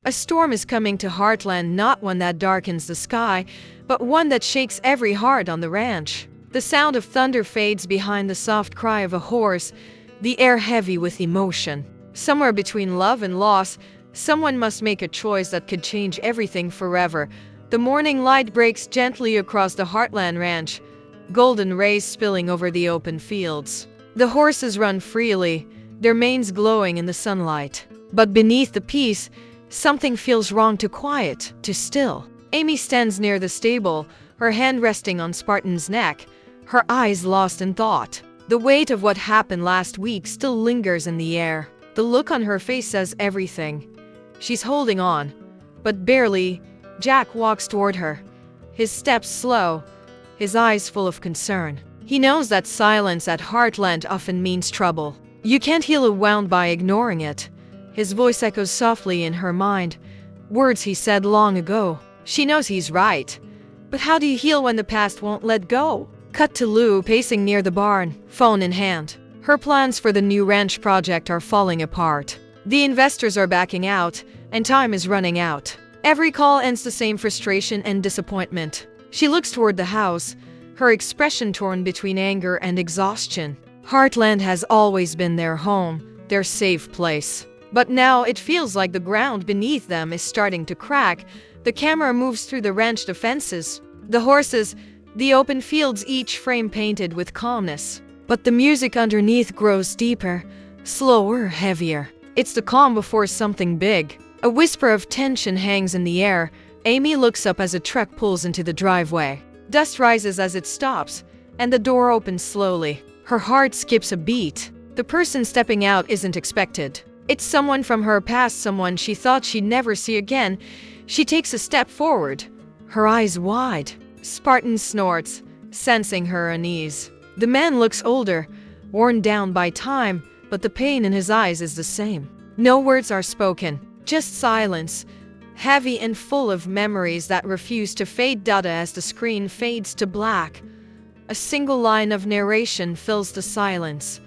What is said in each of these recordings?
A storm is coming to Heartland, not one that darkens the sky, but one that shakes every heart on the ranch. The sound of thunder fades behind the soft cry of a horse, the air heavy with emotion. Somewhere between love and loss, someone must make a choice that could change everything forever. The morning light breaks gently across the Heartland ranch, golden rays spilling over the open fields. The horses run freely, their manes glowing in the sunlight. But beneath the peace, something feels wrong, too quiet, too still. Amy stands near the stable, her hand resting on Spartan's neck, her eyes lost in thought. The weight of what happened last week still lingers in the air. The look on her face says everything. She's holding on, but barely. Jack walks toward her, his steps slow, his eyes full of concern. He knows that silence at Heartland often means trouble. You can't heal a wound by ignoring it. His voice echoes softly in her mind, words he said long ago. She knows he's right. But how do you heal when the past won't let go? Cut to Lou pacing near the barn, phone in hand. Her plans for the new ranch project are falling apart. The investors are backing out, and time is running out. Every call ends the same frustration and disappointment. She looks toward the house, her expression torn between anger and exhaustion. Heartland has always been their home, their safe place. But now it feels like the ground beneath them is starting to crack. The camera moves through the ranch fences, the horses, the open fields, each frame painted with calmness. But the music underneath grows deeper, slower, heavier. It's the calm before something big. A whisper of tension hangs in the air. Amy looks up as a truck pulls into the driveway. Dust rises as it stops, and the door opens slowly. Her heart skips a beat. The person stepping out isn't expected. It's someone from her past, someone she thought she'd never see again. She takes a step forward, her eyes wide. Spartan snorts, sensing her unease. The man looks older, worn down by time, but the pain in his eyes is the same. No words are spoken, just silence, heavy and full of memories that refuse to fade. As the screen fades to black, a single line of narration fills the silence.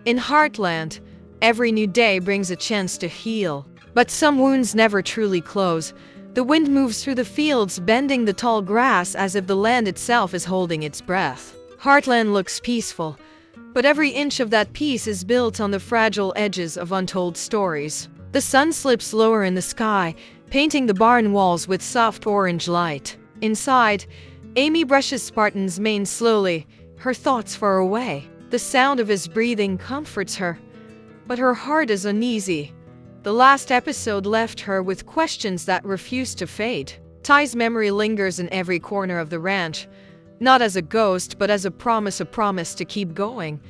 In Heartland, every new day brings a chance to heal. But some wounds never truly close. The wind moves through the fields, bending the tall grass as if the land itself is holding its breath. Heartland looks peaceful, but every inch of that peace is built on the fragile edges of untold stories. The sun slips lower in the sky, painting the barn walls with soft orange light. Inside, Amy brushes Spartan's mane slowly, her thoughts far away. The sound of his breathing comforts her, but her heart is uneasy. The last episode left her with questions that refuse to fade. Ty's memory lingers in every corner of the ranch, not as a ghost, but as a promise to keep going,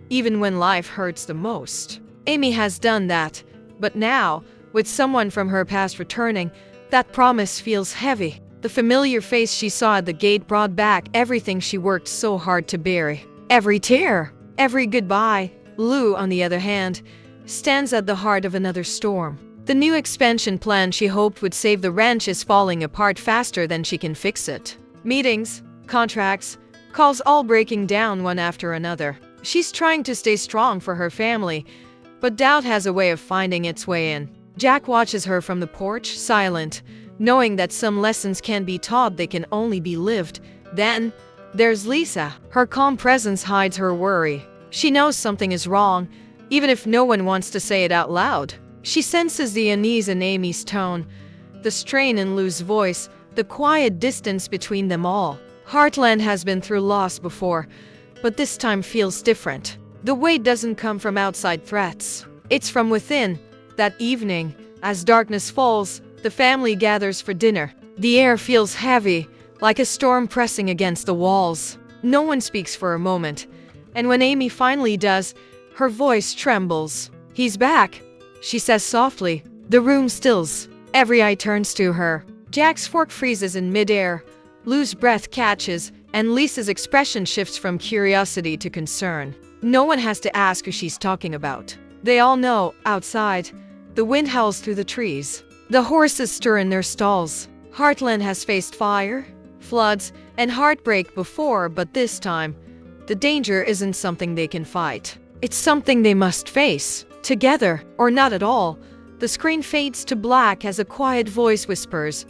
even when life hurts the most. Amy has done that, but now, with someone from her past returning, that promise feels heavy. The familiar face she saw at the gate brought back everything she worked so hard to bury. Every tear, every goodbye. Lou, on the other hand, stands at the heart of another storm. The new expansion plan she hoped would save the ranch is falling apart faster than she can fix it. Meetings, contracts, calls all breaking down one after another. She's trying to stay strong for her family, but doubt has a way of finding its way in. Jack watches her from the porch, silent, knowing that some lessons can be taught, they can only be lived. Then, there's Lisa. Her calm presence hides her worry. She knows something is wrong, even if no one wants to say it out loud. She senses the unease in Amy's tone, the strain in Lou's voice, the quiet distance between them all. Heartland has been through loss before, but this time feels different. The weight doesn't come from outside threats. It's from within. That evening, as darkness falls, the family gathers for dinner. The air feels heavy, like a storm pressing against the walls. No one speaks for a moment, and when Amy finally does, her voice trembles. "He's back," she says softly. The room stills. Every eye turns to her. Jack's fork freezes in midair. Lou's breath catches, and Lisa's expression shifts from curiosity to concern. No one has to ask who she's talking about. They all know. Outside, the wind howls through the trees. The horses stir in their stalls. Heartland has faced fire, floods, and heartbreak before, but this time, the danger isn't something they can fight. It's something they must face, together, or not at all. The screen fades to black as a quiet voice whispers,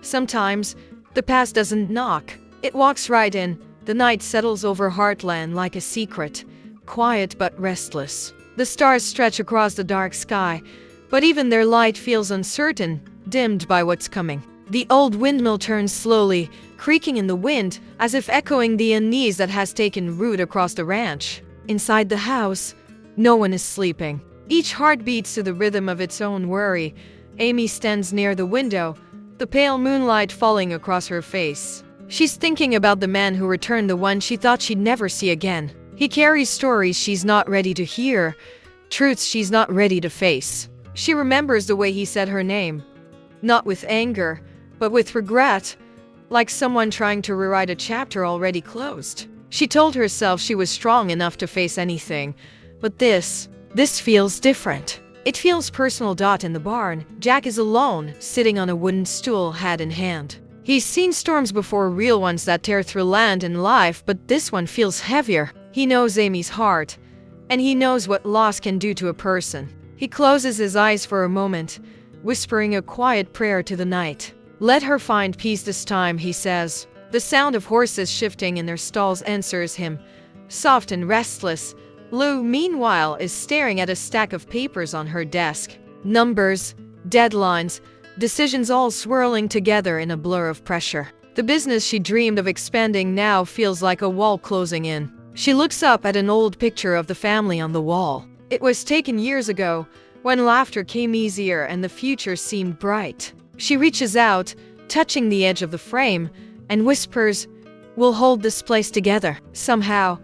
"Sometimes, the past doesn't knock. It walks right in." The night settles over Heartland like a secret, quiet but restless. The stars stretch across the dark sky, but even their light feels uncertain, dimmed by what's coming. The old windmill turns slowly, creaking in the wind, as if echoing the unease that has taken root across the ranch. Inside the house, no one is sleeping. Each heart beats to the rhythm of its own worry. Amy stands near the window, the pale moonlight falling across her face. She's thinking about the man who returned, the one she thought she'd never see again. He carries stories she's not ready to hear, truths she's not ready to face. She remembers the way he said her name, not with anger, but with regret, like someone trying to rewrite a chapter already closed. She told herself she was strong enough to face anything, but this feels different. It feels personal. In the barn, Jack is alone, sitting on a wooden stool, hat in hand. He's seen storms before, real ones that tear through land and life, but this one feels heavier. He knows Amy's heart, and he knows what loss can do to a person. He closes his eyes for a moment, whispering a quiet prayer to the night. "Let her find peace this time," he says. The sound of horses shifting in their stalls answers him, soft and restless. Lou, meanwhile, is staring at a stack of papers on her desk. Numbers, deadlines, decisions all swirling together in a blur of pressure. The business she dreamed of expanding now feels like a wall closing in. She looks up at an old picture of the family on the wall. It was taken years ago, when laughter came easier and the future seemed bright. She reaches out, touching the edge of the frame, and whispers, "We'll hold this place together." Somehow,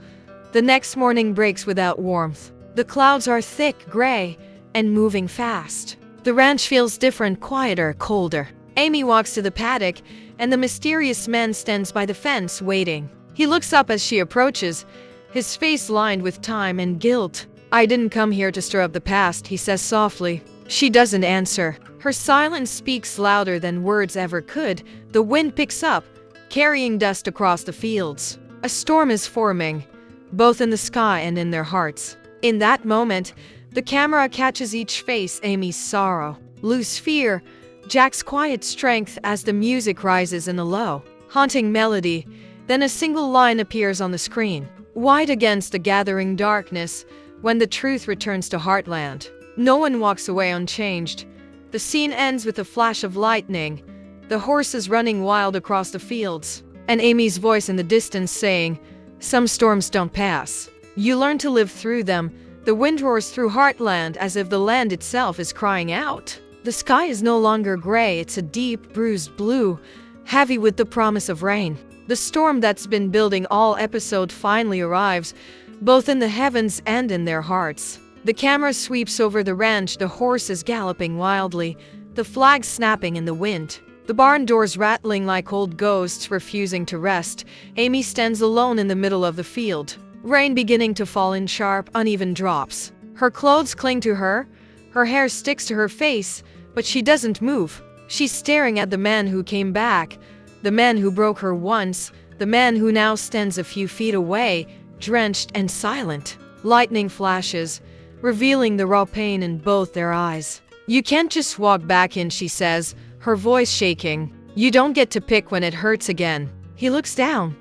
the next morning breaks without warmth. The clouds are thick, gray, and moving fast. The ranch feels different, quieter, colder. Amy walks to the paddock, and the mysterious man stands by the fence, waiting. He looks up as she approaches, his face lined with time and guilt. "I didn't come here to stir up the past," he says softly. She doesn't answer. Her silence speaks louder than words ever could. The wind picks up, carrying dust across the fields. A storm is forming, both in the sky and in their hearts. In that moment, the camera catches each face: Amy's sorrow, Lou's fear, Jack's quiet strength as the music rises in a low, haunting melody. Then a single line appears on the screen, white against the gathering darkness, when the truth returns to Heartland. No one walks away unchanged. The scene ends with a flash of lightning, the horses running wild across the fields, and Amy's voice in the distance saying, "Some storms don't pass. You learn to live through them." The wind roars through Heartland as if the land itself is crying out. The sky is no longer gray, it's a deep, bruised blue, heavy with the promise of rain. The storm that's been building all episode finally arrives, both in the heavens and in their hearts. The camera sweeps over the ranch, the horses galloping wildly, the flags snapping in the wind, the barn doors rattling like old ghosts refusing to rest. Amy stands alone in the middle of the field, rain beginning to fall in sharp, uneven drops. Her clothes cling to her, her hair sticks to her face, but she doesn't move. She's staring at the man who came back, the man who broke her once, the man who now stands a few feet away, drenched and silent. Lightning flashes, revealing the raw pain in both their eyes. "You can't just walk back in," she says, her voice shaking. "You don't get to pick when it hurts again." He looks down,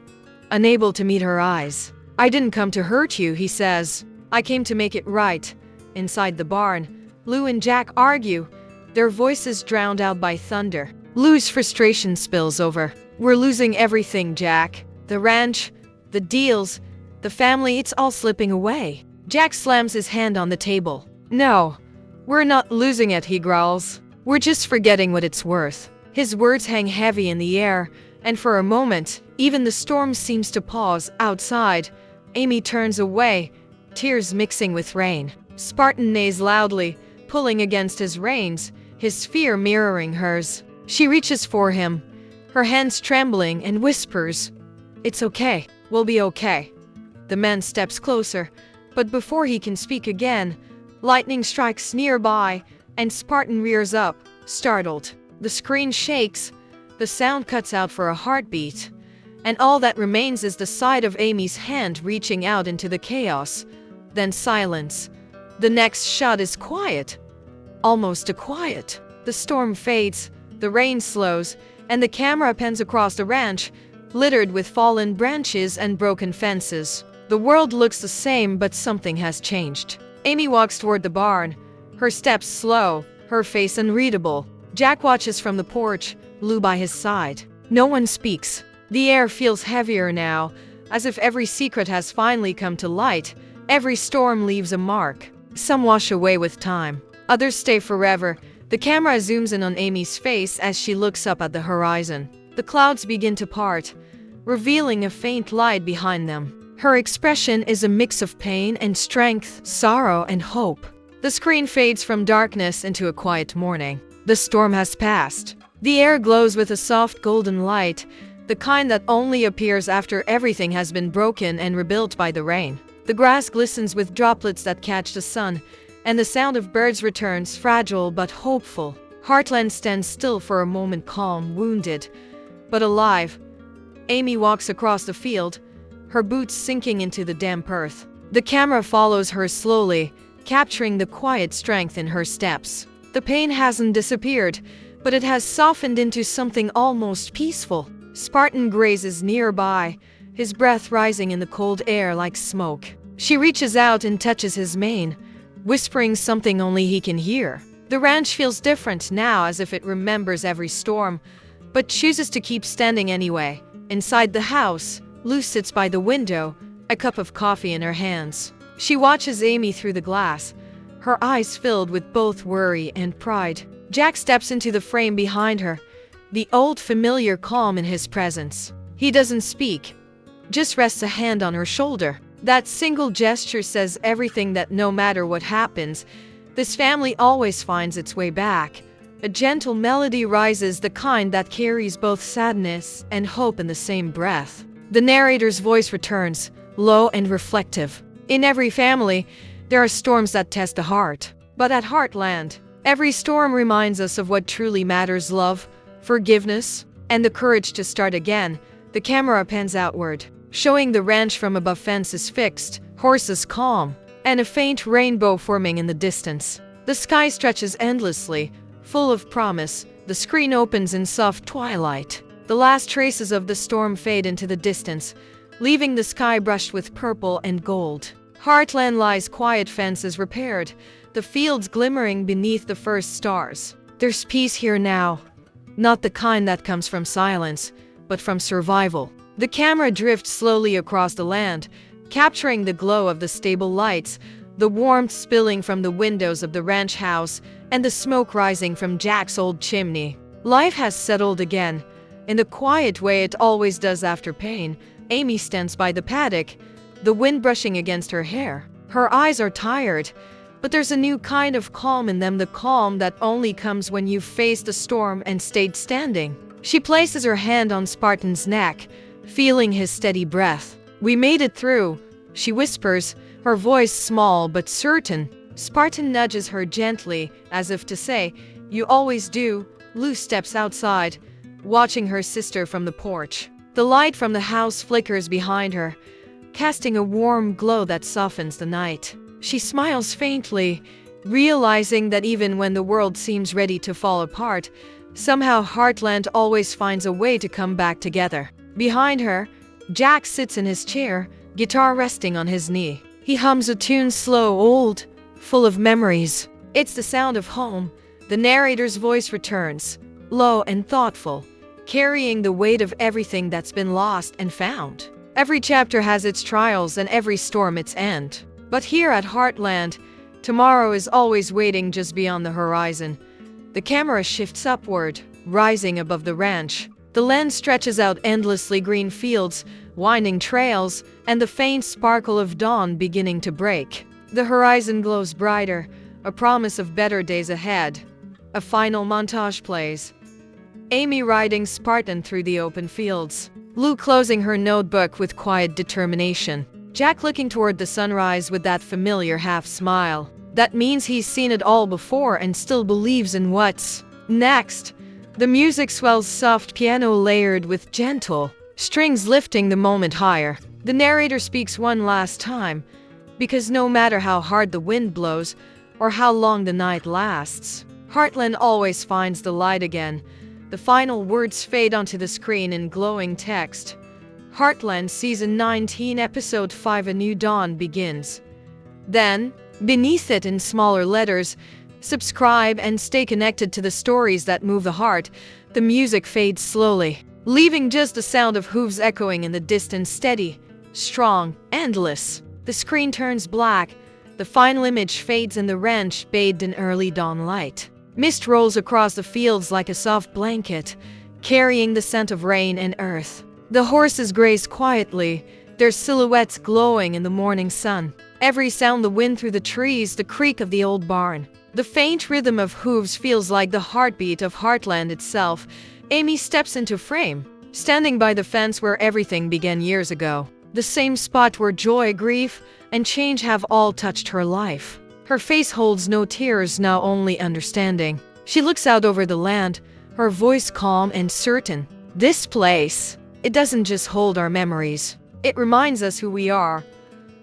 unable to meet her eyes. "I didn't come to hurt you," he says. "I came to make it right." Inside the barn, Lou and Jack argue, their voices drowned out by thunder. Lou's frustration spills over. "We're losing everything, Jack. The ranch, the deals, the family, it's all slipping away." Jack slams his hand on the table. "No, we're not losing it," he growls. "We're just forgetting what it's worth." His words hang heavy in the air, and for a moment, even the storm seems to pause. Outside, Amy turns away, tears mixing with rain. Spartan neighs loudly, pulling against his reins, his fear mirroring hers. She reaches for him, her hands trembling, and whispers, "It's okay, we'll be okay." The man steps closer, but before he can speak again, lightning strikes nearby, and Spartan rears up, startled. The screen shakes, the sound cuts out for a heartbeat, and all that remains is the sight of Amy's hand reaching out into the chaos. Then silence. The next shot is quiet. almost a quiet. The storm fades, the rain slows, and the camera pans across the ranch, littered with fallen branches and broken fences. The world looks the same, but something has changed. Amy walks toward the barn, her steps slow, her face unreadable. Jack watches from the porch, Lou by his side. No one speaks. The air feels heavier now, as if every secret has finally come to light. Every storm leaves a mark. Some wash away with time. Others stay forever. The camera zooms in on Amy's face as she looks up at the horizon. The clouds begin to part, revealing a faint light behind them. Her expression is a mix of pain and strength, sorrow and hope. The screen fades from darkness into a quiet morning. The storm has passed. The air glows with a soft golden light, the kind that only appears after everything has been broken and rebuilt by the rain. The grass glistens with droplets that catch the sun, and the sound of birds returns, fragile but hopeful. Heartland stands still for a moment, calm, wounded, but alive. Amy walks across the field, her boots sinking into the damp earth. The camera follows her slowly, capturing the quiet strength in her steps. The pain hasn't disappeared, but it has softened into something almost peaceful. Spartan grazes nearby, his breath rising in the cold air like smoke. She reaches out and touches his mane, whispering something only he can hear. The ranch feels different now, as if it remembers every storm, but chooses to keep standing anyway. Inside the house, Lou sits by the window, a cup of coffee in her hands. She watches Amy through the glass, her eyes filled with both worry and pride. Jack steps into the frame behind her, the old familiar calm in his presence. He doesn't speak, just rests a hand on her shoulder. That single gesture says everything, that no matter what happens, this family always finds its way back. A gentle melody rises, the kind that carries both sadness and hope in the same breath. The narrator's voice returns, low and reflective. In every family, there are storms that test the heart. But at Heartland, every storm reminds us of what truly matters: love, forgiveness, and the courage to start again. The camera pans outward, showing the ranch from above, fences fixed, horses calm, and a faint rainbow forming in the distance. The sky stretches endlessly, full of promise. The screen opens in soft twilight. The last traces of the storm fade into the distance, leaving the sky brushed with purple and gold. Heartland lies quiet, fences repaired, the fields glimmering beneath the first stars. There's peace here now, not the kind that comes from silence, but from survival. The camera drifts slowly across the land, capturing the glow of the stable lights, the warmth spilling from the windows of the ranch house, and the smoke rising from Jack's old chimney. Life has settled again, in the quiet way it always does after pain. Amy stands by the paddock, the wind brushing against her hair. Her eyes are tired, but there's a new kind of calm in them, the calm that only comes when you've faced the storm and stayed standing. She places her hand on Spartan's neck, feeling his steady breath. "We made it through," she whispers, her voice small but certain. Spartan nudges her gently, as if to say, "You always do." Lou steps outside, watching her sister from the porch. The light from the house flickers behind her, casting a warm glow that softens the night. She smiles faintly, realizing that even when the world seems ready to fall apart, somehow Heartland always finds a way to come back together. Behind her, Jack sits in his chair, guitar resting on his knee. He hums a tune, slow, old, full of memories. It's the sound of home. The narrator's voice returns, low and thoughtful, carrying the weight of everything that's been lost and found. Every chapter has its trials and every storm its end. But here at Heartland, tomorrow is always waiting just beyond the horizon. The camera shifts upward, rising above the ranch. The lens stretches out endlessly, green fields, winding trails, and the faint sparkle of dawn beginning to break. The horizon glows brighter, a promise of better days ahead. A final montage plays. Amy riding Spartan through the open fields. Lou closing her notebook with quiet determination. Jack looking toward the sunrise with that familiar half smile. That means he's seen it all before and still believes in what's next. The music swells, soft piano layered with gentle strings lifting the moment higher. The narrator speaks one last time, because no matter how hard the wind blows, or how long the night lasts. Heartland always finds the light again. The final words fade onto the screen in glowing text. Heartland Season 19 Episode 5 A New Dawn begins. Then, beneath it in smaller letters, subscribe and stay connected to the stories that move the heart. The music fades slowly, leaving just the sound of hooves echoing in the distance, steady, strong, endless. The screen turns black. The final image fades in the ranch bathed in early dawn light. Mist rolls across the fields like a soft blanket, carrying the scent of rain and earth. The horses graze quietly, their silhouettes glowing in the morning sun. Every sound, the wind through the trees, the creak of the old barn, the faint rhythm of hooves feels like the heartbeat of Heartland itself. Amy steps into frame, standing by the fence where everything began years ago. The same spot where joy, grief, and change have all touched her life. Her face holds no tears, now only understanding. She looks out over the land, her voice calm and certain. This place, it doesn't just hold our memories. It reminds us who we are.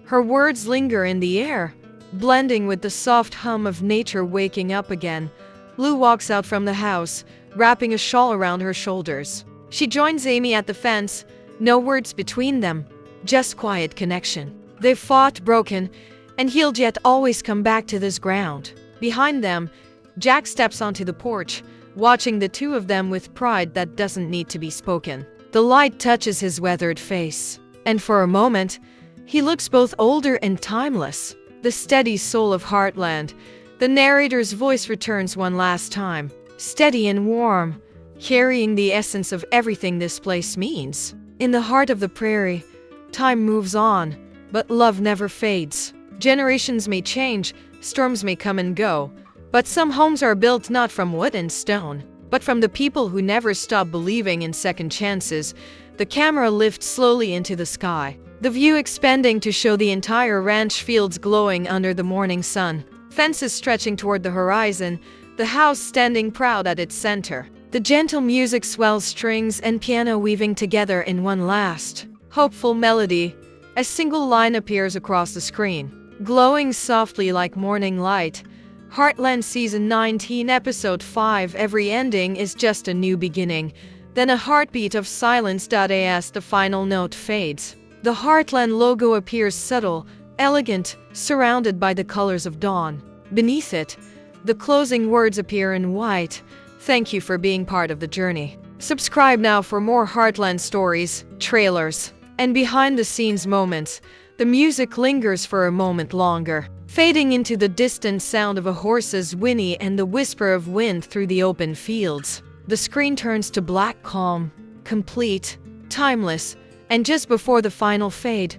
Her words linger in the air, blending with the soft hum of nature waking up again. Lou walks out from the house, wrapping a shawl around her shoulders. She joins Amy at the fence, no words between them, just quiet connection. They've fought, broken, and healed, yet always come back to this ground. Behind them, Jack steps onto the porch, watching the two of them with pride that doesn't need to be spoken. The light touches his weathered face, and for a moment, he looks both older and timeless. The steady soul of Heartland. The narrator's voice returns one last time, steady and warm, carrying the essence of everything this place means. In the heart of the prairie, time moves on, but love never fades. Generations may change, storms may come and go, but some homes are built not from wood and stone, but from the people who never stop believing in second chances. The camera lifts slowly into the sky, the view expanding to show the entire ranch fields glowing under the morning sun. Fences stretching toward the horizon, the house standing proud at its center. The gentle music swells, strings and piano weaving together in one last, hopeful melody. A single line appears across the screen, glowing softly like morning light. Heartland Season 19 Episode 5. Every ending is just a new beginning. Then a heartbeat of silence. As the final note fades, the Heartland logo appears, subtle, elegant, surrounded by the colors of dawn. Beneath it, the closing words appear in white. Thank you for being part of the journey. Subscribe now for more Heartland stories, trailers, and behind-the-scenes moments. The music lingers for a moment longer, fading into the distant sound of a horse's whinny and the whisper of wind through the open fields. The screen turns to black, calm, complete, timeless, and just before the final fade,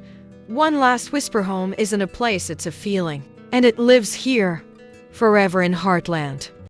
one last whisper: home isn't a place, it's a feeling. And it lives here, forever in Heartland.